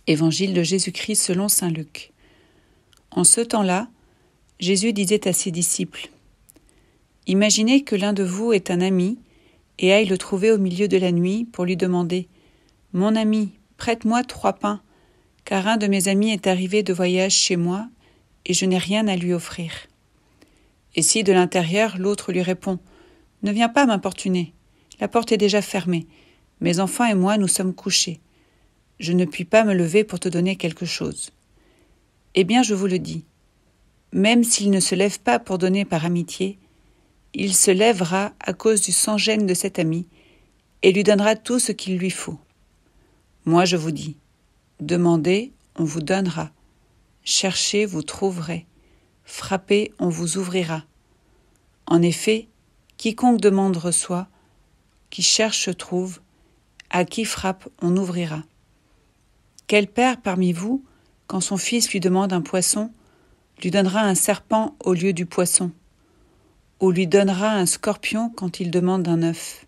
Évangile de Jésus-Christ selon saint Luc. En ce temps-là, Jésus disait à ses disciples : « Imaginez que l'un de vous est un ami et aille le trouver au milieu de la nuit pour lui demander : « Mon ami, prête-moi 3 pains, car un de mes amis est arrivé de voyage chez moi et je n'ai rien à lui offrir. » Et si de l'intérieur l'autre lui répond : « Ne viens pas m'importuner, la porte est déjà fermée, mes enfants et moi nous sommes couchés. Je ne puis pas me lever pour te donner quelque chose. » Eh bien, je vous le dis, même s'il ne se lève pas pour donner par amitié, il se lèvera à cause du sans-gêne de cet ami et lui donnera tout ce qu'il lui faut. Moi, je vous dis, demandez, on vous donnera. Cherchez, vous trouverez. Frappez, on vous ouvrira. En effet, quiconque demande reçoit, qui cherche trouve, à qui frappe, on ouvrira. Quel père parmi vous, quand son fils lui demande un poisson, lui donnera un serpent au lieu du poisson, ou lui donnera un scorpion quand il demande un œuf?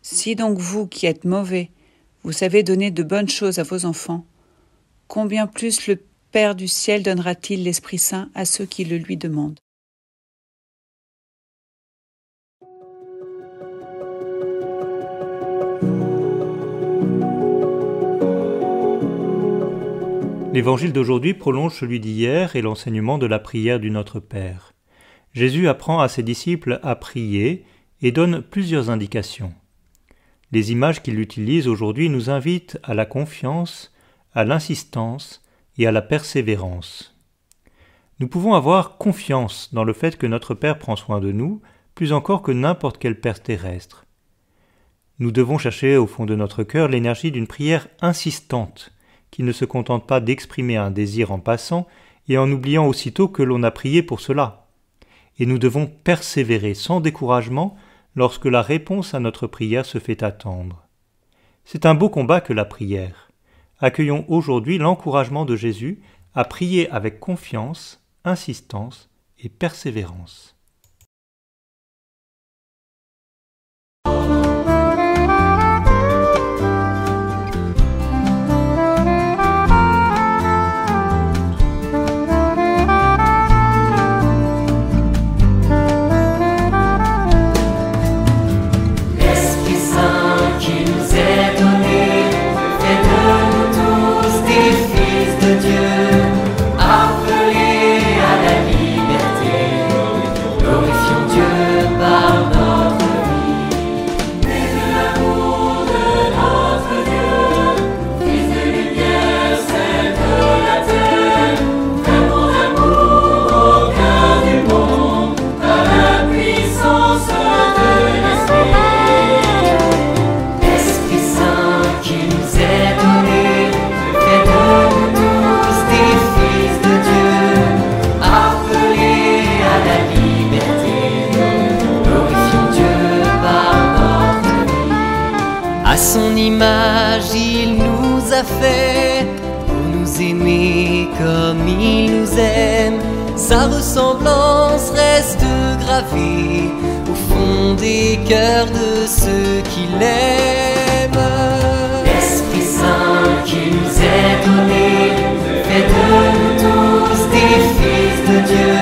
Si donc vous, qui êtes mauvais, vous savez donner de bonnes choses à vos enfants, combien plus le Père du ciel donnera-t-il l'Esprit Saint à ceux qui le lui demandent? L'évangile d'aujourd'hui prolonge celui d'hier et l'enseignement de la prière du Notre Père. Jésus apprend à ses disciples à prier et donne plusieurs indications. Les images qu'il utilise aujourd'hui nous invitent à la confiance, à l'insistance et à la persévérance. Nous pouvons avoir confiance dans le fait que notre Père prend soin de nous, plus encore que n'importe quel Père terrestre. Nous devons chercher au fond de notre cœur l'énergie d'une prière insistante, qui ne se contente pas d'exprimer un désir en passant et en oubliant aussitôt que l'on a prié pour cela. Et nous devons persévérer sans découragement lorsque la réponse à notre prière se fait attendre. C'est un beau combat que la prière. Accueillons aujourd'hui l'encouragement de Jésus à prier avec confiance, insistance et persévérance. À son image, il nous a fait pour nous aimer comme il nous aime. Sa ressemblance reste gravée au fond des cœurs de ceux qui l'aiment. L'Esprit Saint qui nous est donné fait de nous tous des fils de Dieu.